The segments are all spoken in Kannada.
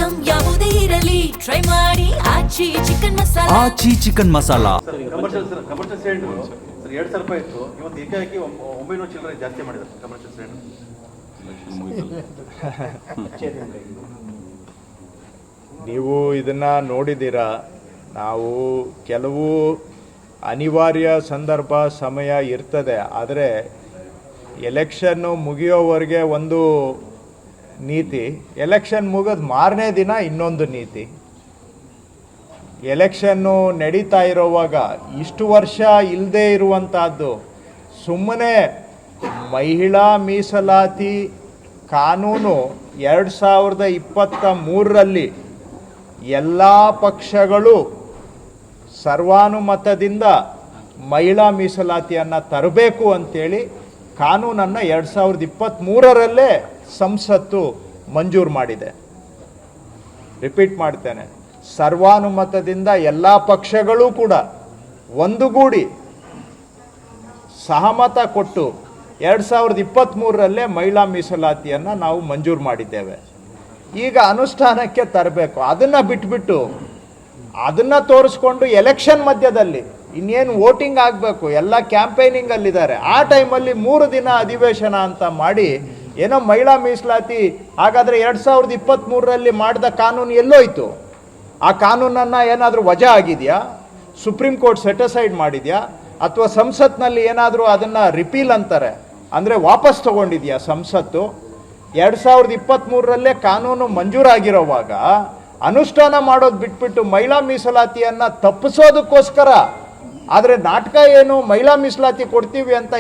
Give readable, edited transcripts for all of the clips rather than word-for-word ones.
ಐಟಂ ಯಾವುದೇ ಇರಲಿ ಟ್ರೈ ಮಾಡಿ Aachi chicken masala. Aachi chicken masala commercial cylinder sir 2000 ರೂಪಾಯಿ ಇತ್ತು, ಇವತ್ತು ಏಕಾಏಕಿ 900 ಚಿಲ್ಲರೆ ಜಾಸ್ತಿ ಮಾಡಿದ್ದಾರೆ ಕಮರ್ಷಿಯಲ್ ಸಿಲಿಂಡರ್. ನೀವು ಇದನ್ನು ನೋಡಿದ್ದೀರಾ. ನಾವು ಕೆಲವು ಅನಿವಾರ್ಯ ಸಂದರ್ಭ ಸಮಯ ಇರ್ತದೆ, ಆದರೆ ಎಲೆಕ್ಷನ್ನು ಮುಗಿಯೋವರೆಗೆ ಒಂದು ನೀತಿ, ಎಲೆಕ್ಷನ್ ಮುಗಿದ ಮಾರನೇ ದಿನ ಇನ್ನೊಂದು ನೀತಿ. ಎಲೆಕ್ಷನ್ನು ನಡೀತಾ ಇರೋವಾಗ ಇಷ್ಟು ವರ್ಷ ಇಲ್ಲದೆ ಇರುವಂಥದ್ದು ಸುಮ್ಮನೆ ಮಹಿಳಾ ಮೀಸಲಾತಿ ಕಾನೂನು 2023ರಲ್ಲಿ ಎಲ್ಲ ಪಕ್ಷಗಳು ಸರ್ವಾನುಮತದಿಂದ ಮಹಿಳಾ ಮೀಸಲಾತಿಯನ್ನು ತರಬೇಕು ಅಂತೇಳಿ ಕಾನೂನನ್ನು 2023ರಲ್ಲೇ ಸಂಸತ್ತು ಮಂಜೂರು ಮಾಡಿದೆ. ರಿಪೀಟ್ ಮಾಡ್ತೇನೆ, ಸರ್ವಾನುಮತದಿಂದ ಎಲ್ಲ ಪಕ್ಷಗಳು ಕೂಡ ಒಂದುಗೂಡಿ ಸಹಮತ ಕೊಟ್ಟು 2023ರಲ್ಲೇ ಮಹಿಳಾ ಮೀಸಲಾತಿಯನ್ನು ನಾವು ಮಂಜೂರು ಮಾಡಿದ್ದೇವೆ. ಈಗ ಅನುಷ್ಠಾನಕ್ಕೆ ತರಬೇಕು. ಅದನ್ನು ಬಿಟ್ಬಿಟ್ಟು ಅದನ್ನು ತೋರಿಸ್ಕೊಂಡು ಎಲೆಕ್ಷನ್ ಮಧ್ಯದಲ್ಲಿ ಇನ್ನೇನು ವೋಟಿಂಗ್ ಆಗಬೇಕು, ಎಲ್ಲ ಕ್ಯಾಂಪೇನಿಂಗಲ್ಲಿದ್ದಾರೆ, ಆ ಟೈಮಲ್ಲಿ 3 ದಿನ ಅಧಿವೇಶನ ಅಂತ ಮಾಡಿ ಏನೋ ಮಹಿಳಾ ಮೀಸಲಾತಿ, ಹಾಗಾದರೆ 2023ರಲ್ಲಿ ಮಾಡಿದ ಕಾನೂನು ಎಲ್ಲೋಯ್ತು? ಆ ಕಾನೂನನ್ನು ಏನಾದರೂ ವಜಾ ಆಗಿದೆಯಾ? ಸುಪ್ರೀಂ ಕೋರ್ಟ್ ಸೆಟಸೈಡ್ ಮಾಡಿದೆಯಾ? ಅಥವಾ ಸಂಸತ್ನಲ್ಲಿ ಏನಾದರೂ ಅದನ್ನು ರಿಪೀಲ್ ಅಂತಾರೆ ಅಂದರೆ ವಾಪಸ್ ತಗೊಂಡಿದೆಯಾ ಸಂಸತ್ತು? 2023ರಲ್ಲೇ ಕಾನೂನು ಮಂಜೂರಾಗಿರೋವಾಗ ಅನುಷ್ಠಾನ ಮಾಡೋದು ಬಿಟ್ಬಿಟ್ಟು ಮಹಿಳಾ ಮೀಸಲಾತಿಯನ್ನು ತಪ್ಪಿಸೋದಕ್ಕೋಸ್ಕರ, ಆದರೆ ನಾಟಕ ಏನು, ಮಹಿಳಾ ಮೀಸಲಾತಿ ಕೊಡ್ತೀವಿ ಅಂತ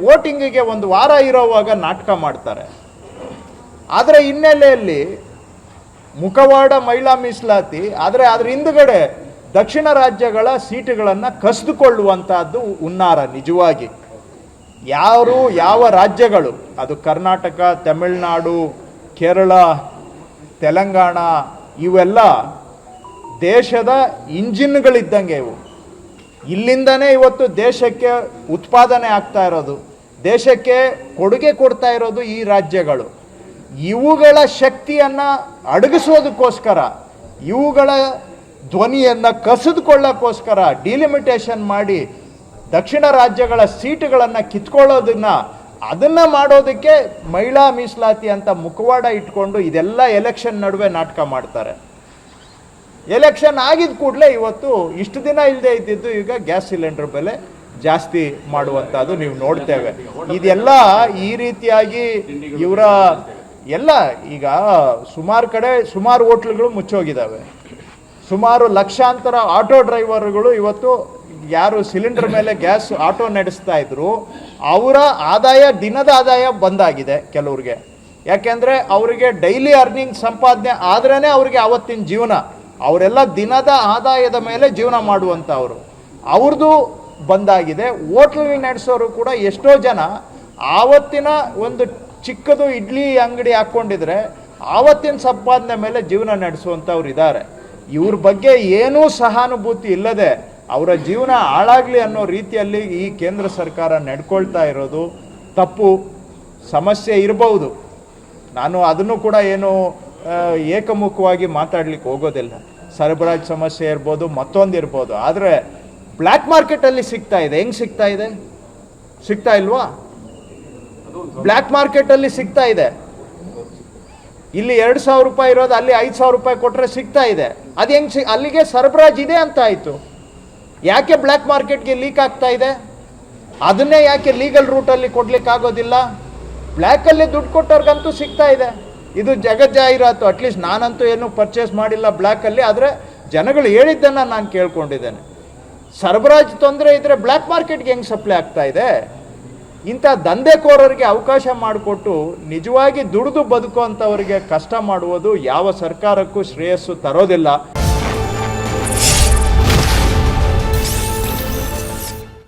ವೋಟಿಂಗಿಗೆ ಒಂದು ವಾರ ಇರೋವಾಗ ನಾಟಕ ಮಾಡ್ತಾರೆ. ಆದರೆ ಹಿನ್ನೆಲೆಯಲ್ಲಿ ಮುಖವಾಡ ಮಹಿಳಾ ಮೀಸಲಾತಿ, ಆದರೆ ಅದ್ರ ಹಿಂದುಗಡೆ ದಕ್ಷಿಣ ರಾಜ್ಯಗಳ ಸೀಟುಗಳನ್ನು ಕಸಿದುಕೊಳ್ಳುವಂತಹದ್ದು ಹುನ್ನಾರ. ನಿಜವಾಗಿ ಯಾವ ರಾಜ್ಯಗಳು, ಅದು ಕರ್ನಾಟಕ, ತಮಿಳುನಾಡು, ಕೇರಳ, ತೆಲಂಗಾಣ, ಇವೆಲ್ಲ ದೇಶದ ಇಂಜಿನ್ಗಳಿದ್ದಂಗೆ. ಇವು ಇಲ್ಲಿಂದನೇ ಇವತ್ತು ದೇಶಕ್ಕೆ ಉತ್ಪಾದನೆ ಆಗ್ತಾ ಇರೋದು, ದೇಶಕ್ಕೆ ಕೊಡುಗೆ ಕೊಡ್ತಾ ಇರೋದು ಈ ರಾಜ್ಯಗಳು. ಇವುಗಳ ಶಕ್ತಿಯನ್ನು ಅಡಗಿಸೋದಕ್ಕೋಸ್ಕರ, ಇವುಗಳ ಧ್ವನಿಯನ್ನು ಕಸಿದುಕೊಳ್ಳೋಕ್ಕೋಸ್ಕರ ಡಿಲಿಮಿಟೇಷನ್ ಮಾಡಿ ದಕ್ಷಿಣ ರಾಜ್ಯಗಳ ಸೀಟುಗಳನ್ನು ಅದನ್ನು ಮಾಡೋದಕ್ಕೆ ಮಹಿಳಾ ಮೀಸಲಾತಿ ಅಂತ ಮುಖವಾಡ ಇಟ್ಕೊಂಡು ಇದೆಲ್ಲ ಎಲೆಕ್ಷನ್ ನಡುವೆ ನಾಟಕ ಮಾಡ್ತಾರೆ. ಎಲೆಕ್ಷನ್ ಆಗಿದ ಕೂಡಲೇ ಇವತ್ತು ಇಷ್ಟು ದಿನ ಇಲ್ಲದೆ ಇದ್ದಿದ್ದು ಈಗ ಗ್ಯಾಸ್ ಸಿಲಿಂಡರ್ ಬೆಲೆ ಜಾಸ್ತಿ ಮಾಡುವಂಥದ್ದು ನೀವು ನೋಡ್ತೇವೆ. ಇದೆಲ್ಲ ಈ ರೀತಿಯಾಗಿ ಇವರ ಎಲ್ಲ ಈಗ ಸುಮಾರು ಹೋಟ್ಲುಗಳು ಮುಚ್ಚೋಗಿದ್ದಾವೆ. ಸುಮಾರು ಲಕ್ಷಾಂತರ ಆಟೋ ಡ್ರೈವರ್ಗಳು ಇವತ್ತು ಯಾರು ಸಿಲಿಂಡರ್ ಮೇಲೆ ಗ್ಯಾಸ್ ಆಟೋ ನಡೆಸ್ತಾ ಇದ್ರು ಅವರ ದಿನದ ಆದಾಯ ಬಂದಾಗಿದೆ ಕೆಲವ್ರಿಗೆ. ಯಾಕೆಂದರೆ ಅವರಿಗೆ ಡೈಲಿ ಅರ್ನಿಂಗ್ ಸಂಪಾದನೆ ಆದ್ರೇ ಅವ್ರಿಗೆ ಆವತ್ತಿನ ಜೀವನ, ಅವರೆಲ್ಲ ದಿನದ ಆದಾಯದ ಮೇಲೆ ಜೀವನ ಮಾಡುವಂಥವ್ರು, ಅವ್ರದ್ದು ಬಂದಾಗಿದೆ. ಹೋಟ್ಲ್ ನಡೆಸೋರು ಕೂಡ ಎಷ್ಟೋ ಜನ ಆವತ್ತಿನ ಒಂದು ಚಿಕ್ಕದು ಇಡ್ಲಿ ಅಂಗಡಿ ಹಾಕ್ಕೊಂಡಿದ್ರೆ ಆವತ್ತಿನ ಸಂಪಾದನೆ ಮೇಲೆ ಜೀವನ ನಡೆಸುವಂಥವ್ರು ಇದ್ದಾರೆ. ಇವ್ರ ಬಗ್ಗೆ ಏನೂ ಸಹಾನುಭೂತಿ ಇಲ್ಲದೆ ಅವರ ಜೀವನ ಹಾಳಾಗಲಿ ಅನ್ನೋ ರೀತಿಯಲ್ಲಿ ಈ ಕೇಂದ್ರ ಸರ್ಕಾರ ನಡ್ಕೊಳ್ತಾ ಇರೋದು ತಪ್ಪು. ಸಮಸ್ಯೆ ಇರಬಹುದು, ನಾನು ಅದನ್ನು ಕೂಡ ಏನು ಏಕಮುಖವಾಗಿ ಮಾತಾಡ್ಲಿಕ್ಕೆ ಹೋಗೋದಿಲ್ಲ. ಸರಬರಾಜು ಸಮಸ್ಯೆ ಇರ್ಬೋದು, ಮತ್ತೊಂದು ಇರ್ಬೋದು. ಆದರೆ ಬ್ಲ್ಯಾಕ್ ಮಾರ್ಕೆಟಲ್ಲಿ ಸಿಗ್ತಾ ಇದೆ. ಹೆಂಗೆ ಸಿಗ್ತಾ ಇದೆ? ಸಿಗ್ತಾ ಇಲ್ವಾ? ಬ್ಲ್ಯಾಕ್ ಮಾರ್ಕೆಟಲ್ಲಿ ಸಿಗ್ತಾ ಇದೆ. ಇಲ್ಲಿ 2000 ರೂಪಾಯಿ ಇರೋದು ಅಲ್ಲಿ 5000 ರೂಪಾಯಿ ಕೊಟ್ಟರೆ ಸಿಗ್ತಾ ಇದೆ. ಅದು ಹೆಂಗೆ ಅಲ್ಲಿಗೆ ಸರಬರಾಜು ಇದೆ ಅಂತ ಆಯಿತು. ಯಾಕೆ ಬ್ಲ್ಯಾಕ್ ಮಾರ್ಕೆಟ್ಗೆ ಲೀಕ್ ಆಗ್ತಾ ಇದೆ? ಅದನ್ನೇ ಯಾಕೆ ಲೀಗಲ್ ರೂಟಲ್ಲಿ ಕೊಡ್ಲಿಕ್ಕಾಗೋದಿಲ್ಲ? ಬ್ಲ್ಯಾಕಲ್ಲಿ ದುಡ್ಡು ಕೊಟ್ಟವ್ರಿಗಂತೂ ಸಿಗ್ತಾ ಇದೆ. ಇದು ಜಗಜ್ಜಾಹಿರಾತು. ಅಟ್ಲೀಸ್ಟ್ ನಾನಂತೂ ಏನು ಪರ್ಚೇಸ್ ಮಾಡಿಲ್ಲ ಬ್ಲ್ಯಾಕಲ್ಲಿ, ಆದರೆ ಜನಗಳು ಹೇಳಿದ್ದನ್ನು ನಾನು ಕೇಳ್ಕೊಂಡಿದ್ದೇನೆ. ಸರಬರಾಜು ತೊಂದರೆ ಇದ್ದರೆ ಬ್ಲ್ಯಾಕ್ ಮಾರ್ಕೆಟ್ಗೆ ಹೆಂಗೆ ಸಪ್ಲೈ ಆಗ್ತಾ ಇದೆ? ಇಂಥ ದಂಧೆಕೋರರಿಗೆ ಅವಕಾಶ ಮಾಡಿಕೊಟ್ಟು ನಿಜವಾಗಿ ದುಡಿದು ಬದುಕುವಂಥವರಿಗೆ ಕಷ್ಟ ಮಾಡುವುದು ಯಾವ ಸರ್ಕಾರಕ್ಕೂ ಶ್ರೇಯಸ್ಸು ತರೋದಿಲ್ಲ.